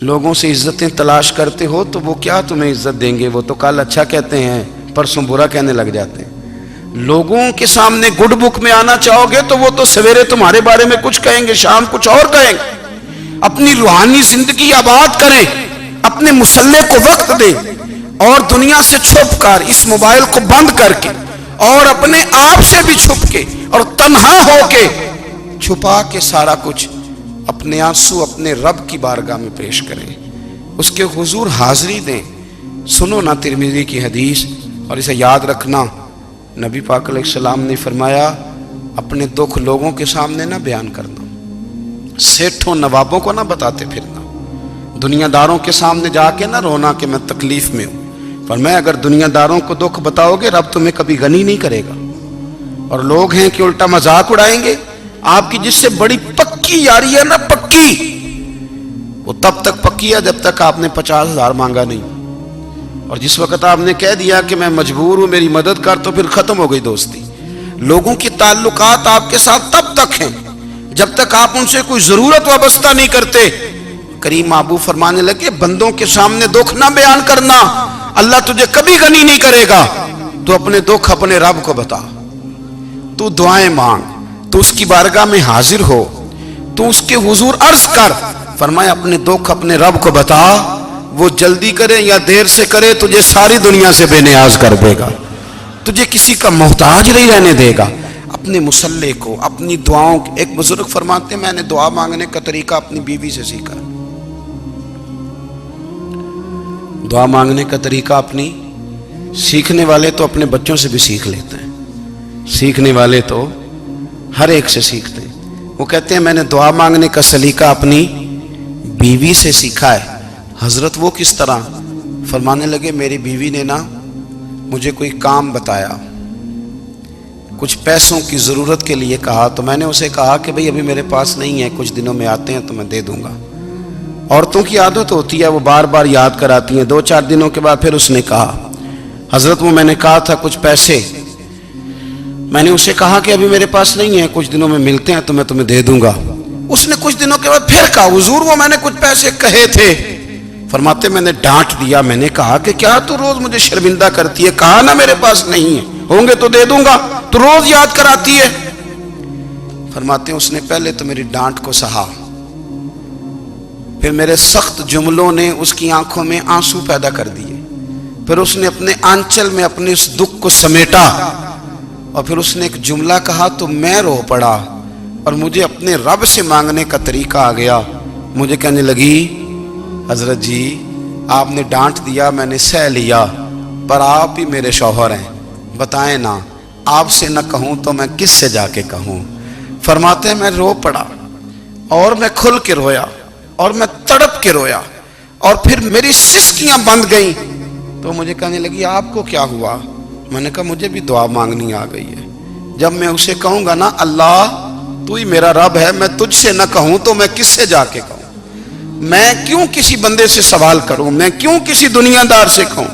لوگوں سے عزتیں تلاش کرتے ہو تو وہ کیا تمہیں عزت دیں گے؟ وہ تو کل اچھا کہتے ہیں، پرسوں برا کہنے لگ جاتے ہیں۔ لوگوں کے سامنے گڈ بک میں آنا چاہو گے تو وہ تو سویرے تمہارے بارے میں کچھ کہیں گے، شام کچھ اور کہیں گے۔ اپنی روحانی زندگی آباد کریں، اپنے مسلح کو وقت دیں، اور دنیا سے چھپ کر، اس موبائل کو بند کر کے، اور اپنے آپ سے بھی چھپ کے اور تنہا ہو کے، چھپا کے سارا کچھ اپنے آنسو اپنے رب کی بارگاہ میں پیش کریں، اس کے حضور حاضری دیں۔ سنو نا ترمذی کی حدیث، اور اسے یاد رکھنا، نبی پاک علیہ السلام نے فرمایا اپنے دکھ لوگوں کے سامنے نہ بیان کرنا، سیٹھوں نوابوں کو نہ بتاتے پھرنا، دنیا داروں کے سامنے جا کے نہ رونا کہ میں تکلیف میں ہوں۔ فرمایا اگر دنیا داروں کو دکھ بتاؤ گے رب تمہیں کبھی غنی نہیں کرے گا۔ اور لوگ ہیں کہ الٹا مذاق اڑائیں گے آپ کی، جس سے بڑی پکی یاری ہے نا، پکی، وہ تب تک پکی ہے جب تک آپ نے 50,000 مانگا نہیں، اور جس وقت آپ نے کہہ دیا کہ میں مجبور ہوں میری مدد کر، تو پھر ختم ہو گئی دوستی۔ لوگوں کے تعلقات آپ کے ساتھ تب تک ہیں جب تک آپ ان سے کوئی ضرورت وابستہ نہیں کرتے۔ کریم محبوب فرمانے لگے بندوں کے سامنے دکھ نہ بیان کرنا، اللہ تجھے کبھی غنی نہیں کرے گا۔ تو اپنے دکھ اپنے رب کو بتا، تو دعائیں مانگ، تو اس کی بارگاہ میں حاضر ہو، تو اس کے حضور عرض کر۔ فرمایا اپنے دکھ اپنے رب کو بتا، وہ جلدی کرے یا دیر سے کرے تجھے ساری دنیا سے بے نیاز کر دے گا، تجھے کسی کا محتاج نہیں رہنے دے گا۔ اپنے مسلح کو، اپنی دعاؤں، ایک بزرگ فرماتے ہیں میں نے دعا مانگنے کا طریقہ اپنی بیوی سے سیکھا، دعا مانگنے کا طریقہ اپنی، سیکھنے والے تو اپنے بچوں سے بھی سیکھ لیتے ہیں، سیکھنے والے تو ہر ایک سے سیکھتے ہیں۔ وہ کہتے ہیں میں نے دعا مانگنے کا سلیقہ اپنی بیوی سے سیکھا ہے۔ حضرت وہ کس طرح؟ فرمانے لگے میری بیوی نے نا مجھے کوئی کام بتایا، کچھ پیسوں کی ضرورت کے لیے کہا، تو میں نے اسے کہا کہ بھئی ابھی میرے پاس نہیں ہے، کچھ دنوں میں آتے ہیں تو میں دے دوں گا۔ عورتوں کی عادت ہوتی ہے وہ بار بار یاد کراتی ہیں، 2-4 دنوں کے بعد پھر اس نے کہا حضرت وہ میں نے کہا تھا کچھ پیسے، میں نے اسے کہا کہ ابھی میرے پاس نہیں ہے، کچھ دنوں میں ملتے ہیں تو میں تمہیں دے دوں گا۔ اس نے کچھ دنوں کے بعد پھر کہا حضور وہ میں نے کچھ پیسے کہے تھے۔ فرماتے میں نے ڈانٹ دیا، میں نے کہا کہ کیا تو روز مجھے شرمندہ کرتی ہے، کہا نا میرے پاس نہیں ہے، ہوں گے تو دے دوں گا، تو روز یاد کراتی ہے۔ فرماتے ہیں اس نے پہلے تو میری ڈانٹ کو سہا، پھر میرے سخت جملوں نے اس کی آنکھوں میں آنسو پیدا کر دیے، پھر اس نے اپنے آنچل میں اپنے اس دکھ کو سمیٹا، اور پھر اس نے ایک جملہ کہا تو میں رو پڑا، اور مجھے اپنے رب سے مانگنے کا طریقہ آ گیا۔ مجھے کہنے لگی حضرت جی آپ نے ڈانٹ دیا میں نے سہ لیا، پر آپ ہی میرے شوہر ہیں، بتائیں نا آپ سے نہ کہوں تو میں کس سے جا کے کہوں۔ فرماتے ہیں میں رو پڑا، اور میں کھل کے رویا، اور میں تڑپ کے رویا، اور پھر میری سسکیاں بند گئیں۔ تو مجھے کہنے لگی آپ کو کیا ہوا؟ میں نے کہا مجھے بھی دعا مانگنی آ گئی ہے، جب میں اسے کہوں گا نا اللہ تو ہی میرا رب ہے، میں تجھ سے نہ کہوں تو میں کس سے جا کے کہوں؟ میں کیوں کسی بندے سے سوال کروں؟ میں کیوں کسی دنیا دار سے کہوں؟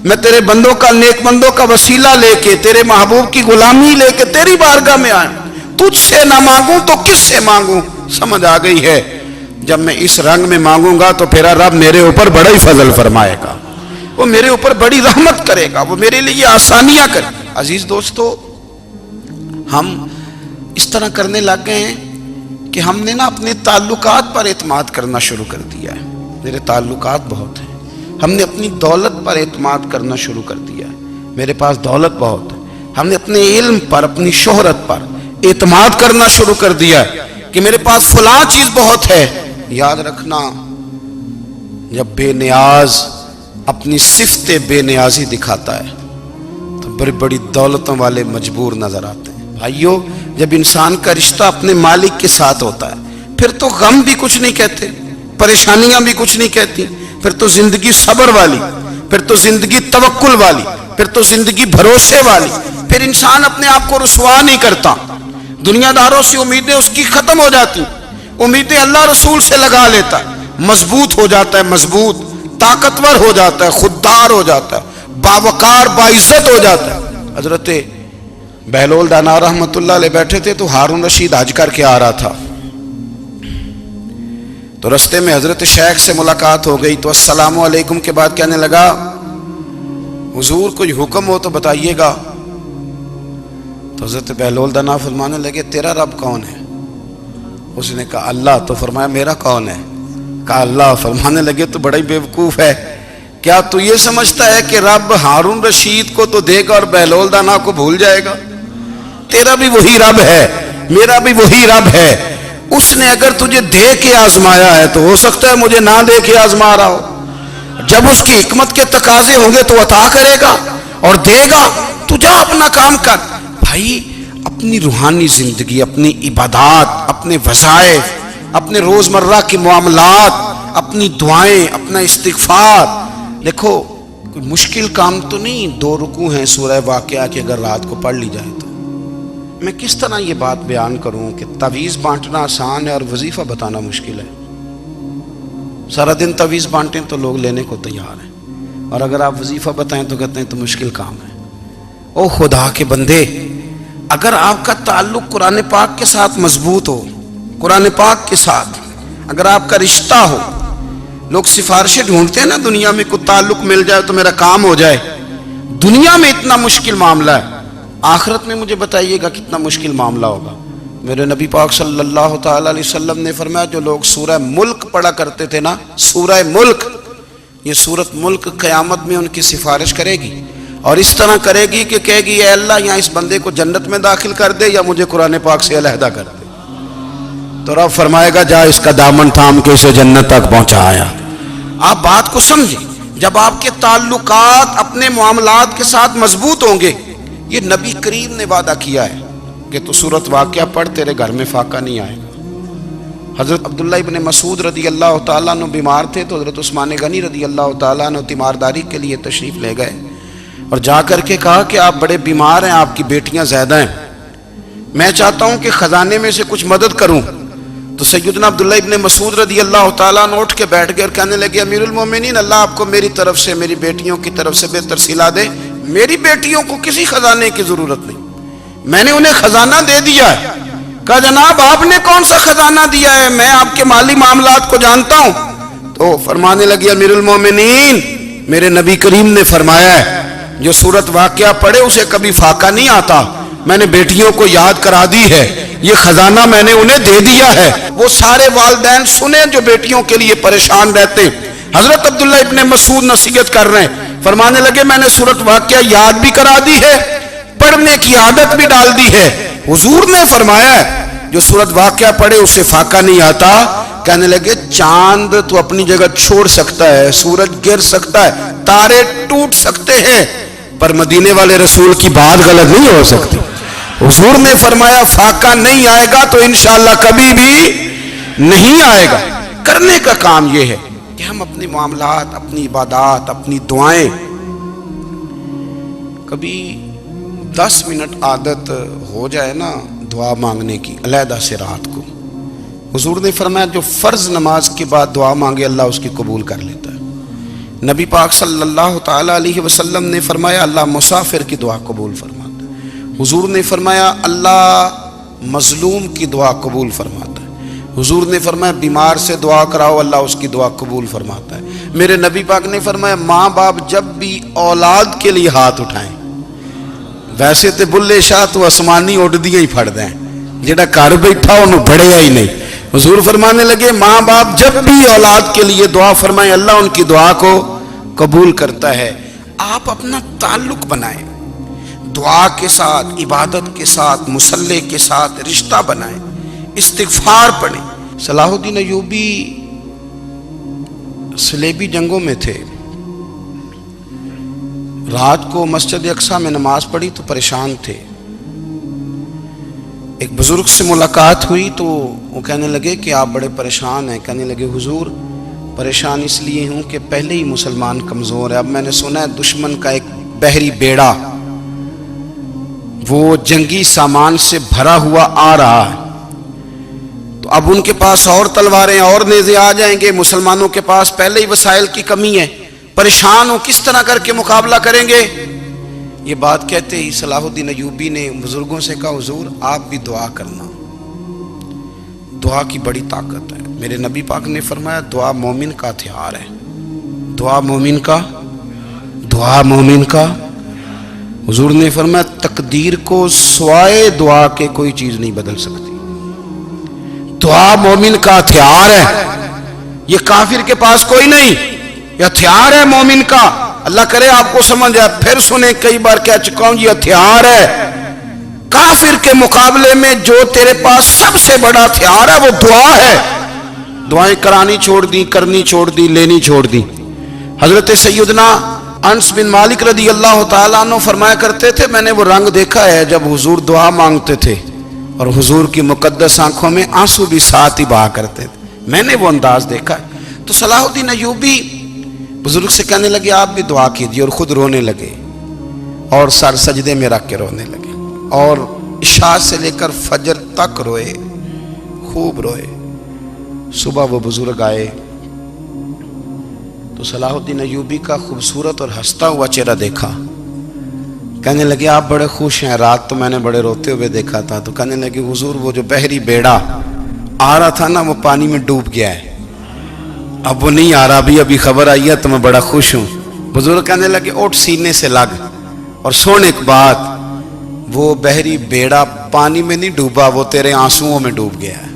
میں تیرے بندوں کا، نیک بندوں کا وسیلہ لے کے، تیرے محبوب کی غلامی لے کے تیری بارگاہ میں آیا، تجھ سے نہ مانگوں تو کس سے مانگوں؟ سمجھ آ گئی ہے؟ جب میں اس رنگ میں مانگوں گا تو پھر رب میرے اوپر بڑا ہی فضل فرمائے گا، وہ میرے اوپر بڑی رحمت کرے گا، وہ میرے لیے آسانیاں کرے گا۔ عزیز دوستو، ہم اس طرح کرنے لگ گئے ہیں کہ ہم نے نا اپنے تعلقات پر اعتماد کرنا شروع کر دیا ہے۔ میرے تعلقات بہت ہیں، ہم نے اپنی دولت پر اعتماد کرنا شروع کر دیا ہے، میرے پاس دولت بہت ہے۔ ہم نے اپنے علم پر، اپنی شہرت پر اعتماد کرنا شروع کر دیا ہے کہ میرے پاس فلاں چیز بہت ہے۔ یاد رکھنا جب بے نیاز اپنی صفت بے نیازی دکھاتا ہے تو بڑی بڑی دولتوں والے مجبور نظر آتے ہیں۔ بھائیو جب انسان کا رشتہ اپنے مالک کے ساتھ ہوتا ہے پھر تو غم بھی کچھ نہیں کہتے، پریشانیاں بھی کچھ نہیں کہتی، پھر تو زندگی صبر والی، پھر تو زندگی توکل والی، پھر تو زندگی بھروسے والی، پھر انسان اپنے آپ کو رسوا نہیں کرتا، دنیا داروں سے امیدیں اس کی ختم ہو جاتی، امیدیں اللہ رسول سے لگا لیتا ہے، مضبوط ہو جاتا ہے، مضبوط، طاقتور ہو جاتا ہے، خوددار ہو جاتا ہے، باوقار باعزت ہو جاتا ہے۔ حضرت بہلول دانا رحمت اللہ علیہ بیٹھے تھے تو ہارون رشید حج کر کے آ رہا تھا، تو رستے میں حضرت شیخ سے ملاقات ہو گئی تو السلام علیکم کے بعد کہنے لگا حضور کوئی حکم ہو تو بتائیے گا. تو حضرت بہلول دانا فرمانے لگے تیرا رب کون ہے؟ اس نے کہا اللہ. تو فرمایا میرا کون ہے؟ کہا اللہ. فرمانے لگے تو بڑا ہی بیوقوف ہے، کیا تو یہ سمجھتا ہے کہ رب ہارون رشید کو تو دے گا اور بہلول دانا کو بھول جائے گا؟ تیرا بھی وہی رب ہے، میرا بھی وہی رب ہے. اس نے اگر تجھے دے کے آزمایا ہے تو ہو سکتا ہے مجھے نہ دے کے آزما رہا ہو. جب اس کی حکمت کے تقاضے ہوں گے تو عطا کرے گا اور دے گا. تو جا اپنا کام کر. بھائی اپنی روحانی زندگی، اپنی عبادات، اپنے وظائف، اپنے روزمرہ کے معاملات، اپنی دعائیں، اپنا استغفار. دیکھو کوئی مشکل کام تو نہیں 2 رکوع ہیں سورہ واقعہ کہ اگر رات کو پڑھ لی جائے تو. میں کس طرح یہ بات بیان کروں کہ تعویذ بانٹنا آسان ہے اور وظیفہ بتانا مشکل ہے. سارا دن تعویذ بانٹیں تو لوگ لینے کو تیار ہیں، اور اگر آپ وظیفہ بتائیں تو کہتے ہیں تو مشکل کام ہے. او خدا کے بندے، اگر آپ کا تعلق قرآن پاک کے ساتھ مضبوط ہو، قرآن پاک کے ساتھ اگر آپ کا رشتہ ہو، لوگ سفارشیں ڈھونڈتے ہیں نا دنیا میں، کوئی تعلق مل جائے تو میرا کام ہو جائے. دنیا میں اتنا مشکل معاملہ ہے، آخرت میں مجھے بتائیے گا کتنا مشکل معاملہ ہوگا. میرے نبی پاک صلی اللہ تعالی علیہ وسلم نے فرمایا جو لوگ سورہ ملک پڑھا کرتے تھے نا، سورہ ملک، یہ سورت ملک قیامت میں ان کی سفارش کرے گی، اور اس طرح کرے گی کہ کہے گی اے اللہ یہاں اس بندے کو جنت میں داخل کر دے یا مجھے قرآن پاک سے علیحدہ کر دے. تو رب فرمائے گا جا اس کا دامن تھام کے اسے جنت تک پہنچایا. آپ بات کو سمجھیں، جب آپ کے تعلقات اپنے معاملات کے ساتھ مضبوط ہوں گے. یہ نبی کریم نے وعدہ کیا ہے کہ تو سورت واقعہ پڑھ تیرے گھر میں فاقہ نہیں آئے گا. حضرت عبداللہ ابن مسعود رضی اللہ تعالیٰ عنہ بیمار تھے تو حضرت عثمان غنی رضی اللہ تعالیٰ عنہ تیمارداری کے لیے تشریف لے گئے اور جا کر کے کہا کہ آپ بڑے بیمار ہیں، آپ کی بیٹیاں زیادہ ہیں، میں چاہتا ہوں کہ خزانے میں سے کچھ مدد کروں. تو سیدنا عبداللہ ابن مسعود رضی اللہ تعالیٰ عنہ اٹھ کے بیٹھ گئے اور کہنے لگے امیر المومنین، اللہ آپ کو میری طرف سے، میری بیٹیوں کی طرف سے بہتر صلہ دے. میری بیٹیوں کو کسی خزانے کی ضرورت نہیں، میں نے انہیں خزانہ دے دیا ہے. کہا جناب آپ نے کون سا خزانہ دیا ہے، میں آپ کے مالی معاملات کو جانتا ہوں. تو فرمانے لگے امیر المومنین، میرے نبی کریم نے فرمایا ہے جو سورت واقعہ پڑھے اسے کبھی فاقہ نہیں آتا. میں نے بیٹیوں کو یاد کرا دی ہے، یہ خزانہ میں نے انہیں دے دیا ہے. وہ سارے والدین سنیں جو بیٹیوں کے لیے پریشان رہتے. حضرت عبداللہ ابن مسعود نصیحت کر رہے ہیں، فرمانے لگے میں نے سورت واقعہ یاد بھی کرا دی ہے، پڑھنے کی عادت بھی ڈال دی ہے. حضور نے فرمایا ہے جو سورت واقعہ پڑھے اسے فاقہ نہیں آتا. کہنے لگے چاند تو اپنی جگہ چھوڑ سکتا ہے، سورج گر سکتا ہے، تارے ٹوٹ سکتے ہیں، پر مدینے والے رسول کی بات غلط نہیں ہو سکتی. حضور نے فرمایا فاقہ نہیں آئے گا تو انشاءاللہ کبھی بھی نہیں آئے گا. کرنے کا کام یہ ہے کہ ہم اپنے معاملات، اپنی عبادات، اپنی دعائیں، کبھی 10 منٹ عادت ہو جائے نا دعا مانگنے کی علیحدہ سے رات کو. حضور نے فرمایا جو فرض نماز کے بعد دعا مانگے اللہ اس کی قبول کر لیتا ہے. نبی پاک صلی اللہ تعالی علیہ وسلم نے فرمایا اللہ مسافر کی دعا قبول فرماتا ہے. حضور نے فرمایا اللہ مظلوم کی دعا قبول فرماتا ہے. حضور نے فرمایا بیمار سے دعا کراؤ اللہ اس کی دعا قبول فرماتا ہے. میرے نبی پاک نے فرمایا ماں باپ جب بھی اولاد کے لیے ہاتھ اٹھائیں، ویسے تے بلے شاہ تو آسمانی اڈ دیا ہی پھڑ دیں، جڑا گھر بیٹھا انہوں بڑھیا ہی نہیں. حضور فرمانے لگے ماں باپ جب بھی اولاد کے لیے دعا فرمائیں اللہ ان کی دعا کو قبول کرتا ہے. آپ اپنا تعلق بنائیں دعا کے ساتھ، عبادت کے ساتھ، مصلی کے ساتھ رشتہ بنائیں، استغفار پڑھیں. صلاح الدین ایوبی صلیبی جنگوں میں تھے، رات کو مسجد اقصیٰ میں نماز پڑھی تو پریشان تھے. ایک بزرگ سے ملاقات ہوئی تو وہ کہنے لگے کہ آپ بڑے پریشان ہیں. کہنے لگے حضور پریشان اس لیے ہوں کہ پہلے ہی مسلمان کمزور ہے، اب میں نے سنا ہے دشمن کا ایک بحری بیڑا وہ جنگی سامان سے بھرا ہوا آ رہا ہے، تو اب ان کے پاس اور تلواریں اور نیزے آ جائیں گے، مسلمانوں کے پاس پہلے ہی وسائل کی کمی ہے، پریشان ہو کس طرح کر کے مقابلہ کریں گے. یہ بات کہتے ہی صلاح الدین ایوبی نے بزرگوں سے کہا حضور آپ بھی دعا کرنا، دعا کی بڑی طاقت ہے. میرے نبی پاک نے فرمایا دعا مومن کا ہتھیار ہے، دعا مومن کا، دعا مومن کا۔ حضور نے فرمایا تقدیر کو سوائے دعا کے کوئی چیز نہیں بدل سکتی، دعا مومن کا ہتھیار ہے، یہ کافر کے پاس کوئی نہیں، یہ ہتھیار ہے مومن کا۔ اللہ کرے آپ کو سمجھ آئے، پھر سنیں، کئی بار کہہ چکا ہوں یہ ہتھیار ہے۔ کافر کے مقابلے میں جو تیرے پاس سب سے بڑا ہتھیار ہے وہ دعا ہے۔ دعائیں کرانی چھوڑ دی، کرنی چھوڑ دی، لینی چھوڑ دی۔ حضرت سیدنا انس بن مالک رضی اللہ تعالیٰ عنہ فرمایا کرتے تھے، میں نے وہ رنگ دیکھا ہے جب حضور دعا مانگتے تھے اور حضور کی مقدس آنکھوں میں آنسو بھی ساتھ ہی بہا کرتے تھے، میں نے وہ انداز دیکھا ہے۔ تو صلاح الدین ایوبی بزرگ سے کہنے لگے آپ بھی دعا کیجیے، اور خود رونے لگے اور سر سجدے میں رکھ کے رونے لگے، اور عشاء سے لے کر فجر تک روئے، خوب روئے۔ صبح وہ بزرگ آئے تو صلاح الدین ایوبی کا خوبصورت اور ہنستا ہوا چہرہ دیکھا، کہنے لگے آپ بڑے خوش ہیں، رات تو میں نے بڑے روتے ہوئے دیکھا تھا۔ تو کہنے لگے حضور وہ جو بحری بیڑا آ رہا تھا نا وہ پانی میں ڈوب گیا ہے، اب وہ نہیں آ رہا، ابھی خبر آئی ہے تو میں بڑا خوش ہوں۔ بزرگ کہنے لگے اٹھ سینے سے لگ اور سن ایک بات، وہ بحری بیڑا پانی میں نہیں ڈوبا، وہ تیرے آنسوؤں میں ڈوب گیا ہے۔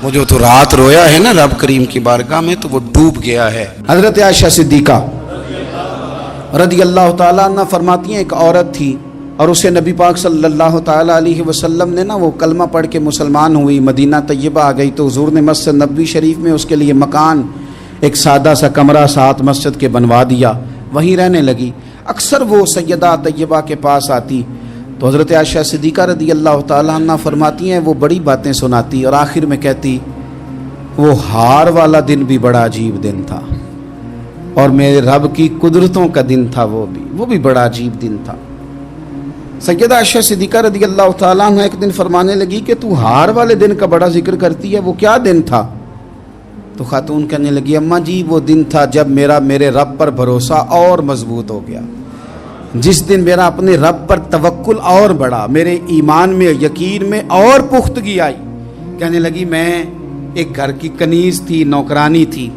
وہ جو تو رات رویا ہے نا رب کریم کی بارگاہ میں تو وہ ڈوب گیا ہے۔ حضرت عائشہ صدیقہ رضی اللہ تعالیٰ عنہ فرماتی ہیں ایک عورت تھی اور اسے نبی پاک صلی اللہ تعالیٰ علیہ وسلم نے نا وہ کلمہ پڑھ کے مسلمان ہوئی، مدینہ طیبہ آ گئی تو حضور نے مسجد نبوی شریف میں اس کے لیے مکان، ایک سادہ سا کمرہ ساتھ مسجد کے بنوا دیا، وہیں رہنے لگی۔ اکثر وہ سیدہ طیبہ کے پاس آتی تو حضرت عائشہ صدیقہ رضی اللہ تعالیٰ عنہ فرماتی ہیں وہ بڑی باتیں سناتی اور آخر میں کہتی وہ ہار والا دن بھی بڑا عجیب دن تھا اور میرے رب کی قدرتوں کا دن تھا، وہ بھی بڑا عجیب دن تھا۔ سیدہ عائشہ صدیقہ رضی اللہ تعالیٰ عنہ ایک دن فرمانے لگی کہ تو ہار والے دن کا بڑا ذکر کرتی ہے، وہ کیا دن تھا؟ تو خاتون کہنے لگی اماں جی وہ دن تھا جب میرے رب پر بھروسہ اور مضبوط ہو گیا، جس دن میرا اپنے رب پر توکل اور بڑھا، میرے ایمان میں یقین میں اور پختگی آئی۔ کہنے لگی میں ایک گھر کی کنیز تھی، نوکرانی تھی،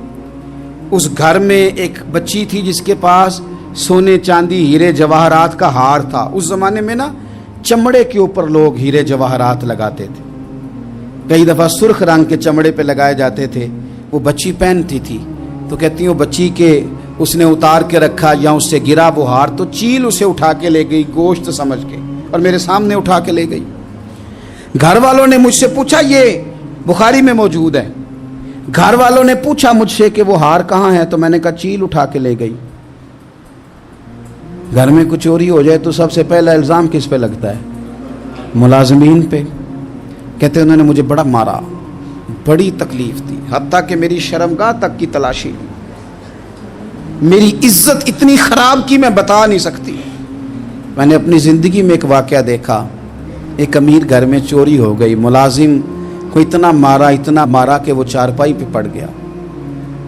اس گھر میں ایک بچی تھی جس کے پاس سونے چاندی ہیرے جواہرات کا ہار تھا۔ اس زمانے میں نا چمڑے کے اوپر لوگ ہیرے جواہرات لگاتے تھے، کئی دفعہ سرخ رنگ کے چمڑے پہ لگائے جاتے تھے، وہ بچی پہنتی تھی۔ تو کہتی ہیں وہ بچی کے اس نے اتار کے رکھا یا اس سے گرا وہ ہار تو چیل اسے اٹھا کے لے گئی گوشت سمجھ کے اور میرے سامنے اٹھا کے لے گئی۔ گھر والوں نے مجھ سے پوچھا، یہ بخاری میں موجود ہے، گھر والوں نے پوچھا مجھ سے کہ وہ ہار کہاں ہے تو میں نے کہا چیل اٹھا کے لے گئی۔ گھر میں کچھ چوری ہو جائے تو سب سے پہلا الزام کس پہ لگتا ہے؟ ملازمین پہ۔ کہتے انہوں نے مجھے بڑا مارا، بڑی تکلیف تھی، حتیٰ کہ میری شرمگاہ تک کی تلاشی، میری عزت اتنی خراب کی میں بتا نہیں سکتی۔ میں نے اپنی زندگی میں ایک واقعہ دیکھا، ایک امیر گھر میں چوری ہو گئی، ملازم کو اتنا مارا کہ وہ چارپائی پہ پڑ گیا،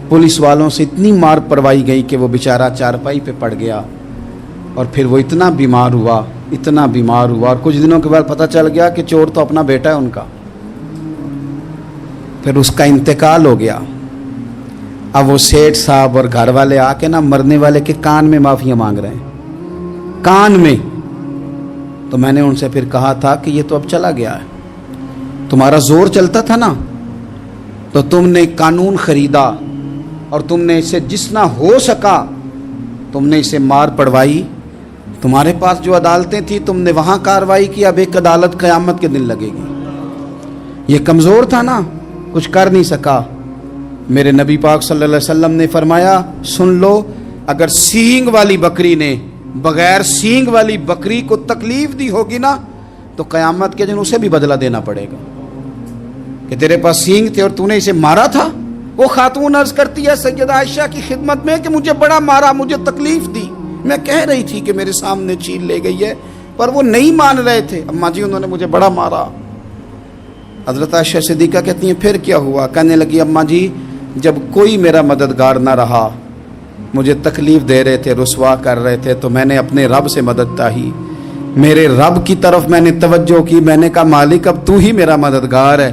پولیس والوں سے اتنی مار پڑوائی گئی کہ وہ بیچارہ چارپائی پہ پڑ گیا، اور پھر وہ اتنا بیمار ہوا اور کچھ دنوں کے بعد پتہ چل گیا کہ چور تو اپنا بیٹا ہے ان کا، پھر اس کا انتقال ہو گیا۔ اب وہ سیٹھ صاحب اور گھر والے آ کے نا مرنے والے کے کان میں معافیاں مانگ رہے ہیں، کان میں۔ تو میں نے ان سے پھر کہا تھا کہ یہ تو اب چلا گیا ہے، تمہارا زور چلتا تھا نا تو تم نے قانون خریدا اور تم نے اسے جتنا ہو سکا تم نے اسے مار پڑوائی، تمہارے پاس جو عدالتیں تھیں تم نے وہاں کارروائی کی، اب ایک عدالت قیامت کے دن لگے گی۔ یہ کمزور تھا نا، کچھ کر نہیں سکا۔ میرے نبی پاک صلی اللہ علیہ وسلم نے فرمایا سن لو، اگر سینگ والی بکری نے بغیر سینگ والی بکری کو تکلیف دی ہوگی نا تو قیامت کے دن اسے بھی بدلہ دینا پڑے گا کہ تیرے پاس سینگ تھے اور تو نے اسے مارا تھا۔ وہ خاتون عرض کرتی ہے سیدہ عائشہ کی خدمت میں کہ مجھے بڑا مارا، مجھے تکلیف دی، میں کہہ رہی تھی کہ میرے سامنے چیل لے گئی ہے پر وہ نہیں مان رہے تھے، اماں جی انہوں نے مجھے بڑا مارا۔ حضرت عائشہ صدیقہ کہتی ہیں پھر کیا ہوا؟ کہنے لگی اماں جی جب کوئی میرا مددگار نہ رہا، مجھے تکلیف دے رہے تھے، رسوا کر رہے تھے، تو میں نے اپنے رب سے مدد چاہی، میرے رب کی طرف میں نے توجہ کی، میں نے کہا مالک اب تو ہی میرا مددگار ہے،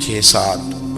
6-7,